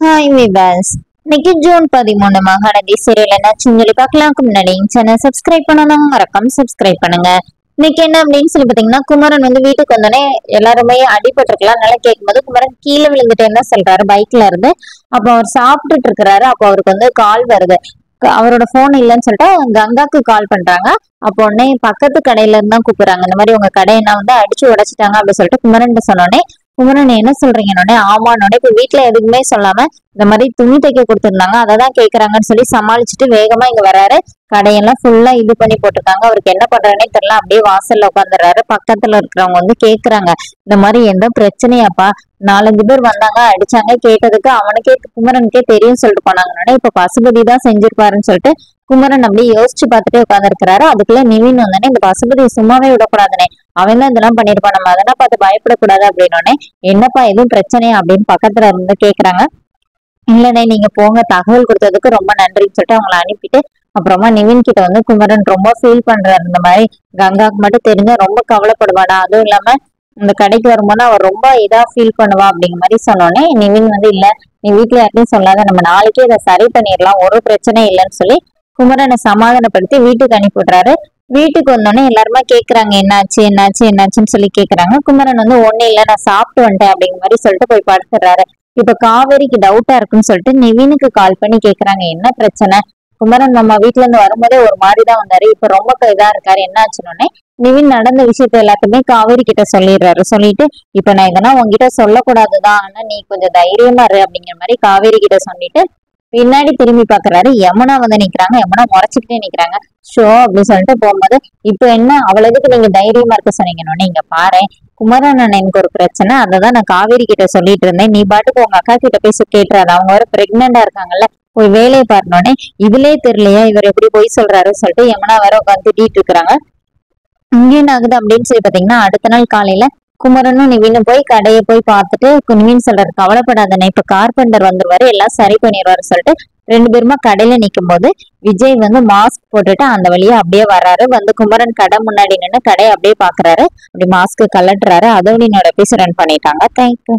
Hi விவாஸ். இன்னைக்கு June 13 Mahanadi serial என்னாச்சுன்னு சொல்லி பார்க்கலாம்க்கு முன்னாடி சேனல் சப்ஸ்கிரைப் பண்ணணும், மறக்காம சப்ஸ்கிரைப் பண்ணுங்க. இன்னைக்கு என்ன அப்படின்னு சொல்லி பாத்தீங்கன்னா, குமரன் வந்து வீட்டுக்கு வந்தோடனே எல்லாருமே அடிபட்டிருக்கலாம். நல்லா கேட்கும்போது குமரன் கீழே விழுந்துட்டு என்ன சொல்றாரு, பைக்ல இருந்து. அப்போ அவர் சாப்பிட்டுட்டு இருக்கிறாரு. அப்போ அவருக்கு வந்து கால் வருது. அவரோட போன் இல்லைன்னு சொல்லிட்டு கங்காக்கு கால் பண்றாங்க. அப்போ உடனே பக்கத்து கடையில இருந்து தான் கூப்பிடுறாங்க. இந்த மாதிரி உங்க கடையை நான் வந்து அடிச்சு உடைச்சிட்டாங்க அப்படின்னு சொல்லிட்டு குமரன் சொன்னோடனே, குமரன் என்ன சொல்றீங்கன்னொடனே, ஆமான்னொடனே இப்ப வீட்டுல எதுவுமே சொல்லாம இந்த மாதிரி துணி தைக்க கொடுத்துருந்தாங்க, அததான் கேக்குறாங்கன்னு சொல்லி சமாளிச்சுட்டு வேகமா இங்க வராரு. கடையெல்லாம் ஃபுல்லா இது பண்ணி போட்டிருக்காங்க. அவருக்கு என்ன பண்றதுனே தெரியல. அப்படியே வாசல்ல உட்காந்துடுறாரு. பக்கத்துல இருக்கிறவங்க வந்து கேக்குறாங்க, இந்த மாதிரி எந்த பிரச்சனையாப்பா, 4-5 பேர் வந்தாங்க, அடிச்சாங்க, கேட்டதுக்கு அவனுக்கே குமரனுக்கே தெரியும் சொல்லிட்டு போனாங்கன்னா, இப்ப பசுபதி தான் செஞ்சிருப்பாருன்னு சொல்லிட்டு குமரன் அப்படியே யோசிச்சு பார்த்துட்டே உட்கார்ந்து இருக்கிறாரு. அதுக்குள்ள நிவின் வந்தோடனே, இந்த பசுபதியை சும்மாவே விடக்கூடாதுனே, அவன் தான் இதெல்லாம் பண்ணிருப்பான், நம்ம அதெல்லாம் பார்த்து பயப்படக்கூடாது அப்படின்னோடனே, என்னப்பா எதுவும் பிரச்சனையா அப்படின்னு பக்கத்துல இருந்து கேக்குறாங்க. இல்லனே, நீங்க போங்க, தகவல் கொடுத்ததுக்கு ரொம்ப நன்றின்னு சொல்லிட்டு அவங்களை அனுப்பிட்டு அப்புறமா நிவின் கிட்ட வந்து குமரன் ரொம்ப ஃபீல் பண்றாரு. இந்த மாதிரி கங்காக்கு மட்டும் தெரிஞ்சா ரொம்ப கவலைப்படுவாடா, அதுவும் இல்லாம இந்த கடைக்கு வரும்போது அவர் ரொம்ப இதா ஃபீல் பண்ணுவா அப்படிங்கிற மாதிரி சொன்னோடனே, நிவின் வந்து இல்ல, நீ வீட்டுல யார்ட்டையும் சொல்லாத, நம்ம நாளைக்கே இதை சரி பண்ணிடலாம், ஒரு பிரச்சனையும் இல்லைன்னு சொல்லி குமரனை சமாதானப்படுத்தி வீட்டுக்கு அனுப்பி விடுறாரு. வீட்டுக்கு வந்தோடனே எல்லாருமே கேக்குறாங்க, என்னாச்சு என்னாச்சு என்னாச்சுன்னு சொல்லி கேக்குறாங்க. குமரன் வந்து ஒண்ணு இல்ல, நான் சாப்பிட்டு வந்துட்டேன் அப்படிங்கிற மாதிரி சொல்லிட்டு போய் படுத்துடுறாரு. இப்ப காவேரிக்கு டவுட்டா இருக்குன்னு சொல்லிட்டு நிவினுக்கு கால் பண்ணி கேக்குறாங்க, என்ன பிரச்சனை. குமரன் நம்ம வீட்டுல இருந்து வரும்போதே ஒரு மாதிரிதான் வந்தாரு, இப்ப ரொம்ப இதா இருக்காரு, என்ன ஆச்சுன்னொடனே நிவின் நடந்த விஷயத்த எல்லாத்தையுமே காவேரி கிட்ட சொல்லிடுறாரு. சொல்லிட்டு, இப்ப நான் இதெல்லாம் உங்ககிட்ட சொல்லக்கூடாதுதான், ஆனா நீ கொஞ்சம் தைரியமா இரு அப்படிங்கிற மாதிரி காவேரி கிட்ட சொல்லிட்டு பின்னாடி திரும்பி பாக்குறாரு. யமுனா வந்து நிக்கிறாங்க. யமுனா முறைச்சுக்கிட்டே நிக்கிறாங்க. ஷோ அப்படின்னு சொல்லிட்டு போகும்போது, இப்ப என்ன அவளுக்கு நீங்க தைரியமா இருக்க சொன்னீங்கன்னு, இங்க பாரு, குமரன் அண்ணனுக்கு ஒரு பிரச்சனை, அததான் நான் காவேரி கிட்ட சொல்லிட்டு இருந்தேன், நீ பாட்டுக்கு உங்க அக்கா கிட்ட போய் கேட்டுறாரு, அவங்க வர பிரெக்னெண்டா இருக்காங்கல்ல, போய் வேலையை பாருனோடனே, இதுலயே தெரியலையா இவர் எப்படி போய் சொல்றாருன்னு சொல்லிட்டு யமுனா வேற உட்காந்து திட்டிட்டு இருக்கிறாங்க. இங்க என்ன ஆகுது அப்படின்னு சொல்லி பாத்தீங்கன்னா, அடுத்த நாள் காலையில குமரனும் நிவினும் போய் கடையை போய் பார்த்துட்டு நிவின் சொல்றாரு, கவலைப்படாதனே, இப்ப கார்பெண்டர் வந்துருவாரு, எல்லாம் சரி பண்ணிடுவாரு சொல்லிட்டு 2 பேருமா கடையில நிக்கும் போது விஜய் வந்து மாஸ்க் போட்டுட்டு அந்த வழியா அப்படியே வர்றாரு. வந்து குமரன் கடை முன்னாடி நின்று கடையை அப்படியே பாக்குறாரு. அப்படி மாஸ்க் கலட்டுறாரு. அதோட என்னோட எபிசோட் ரன் பண்ணிட்டாங்க. தேங்க்யூ.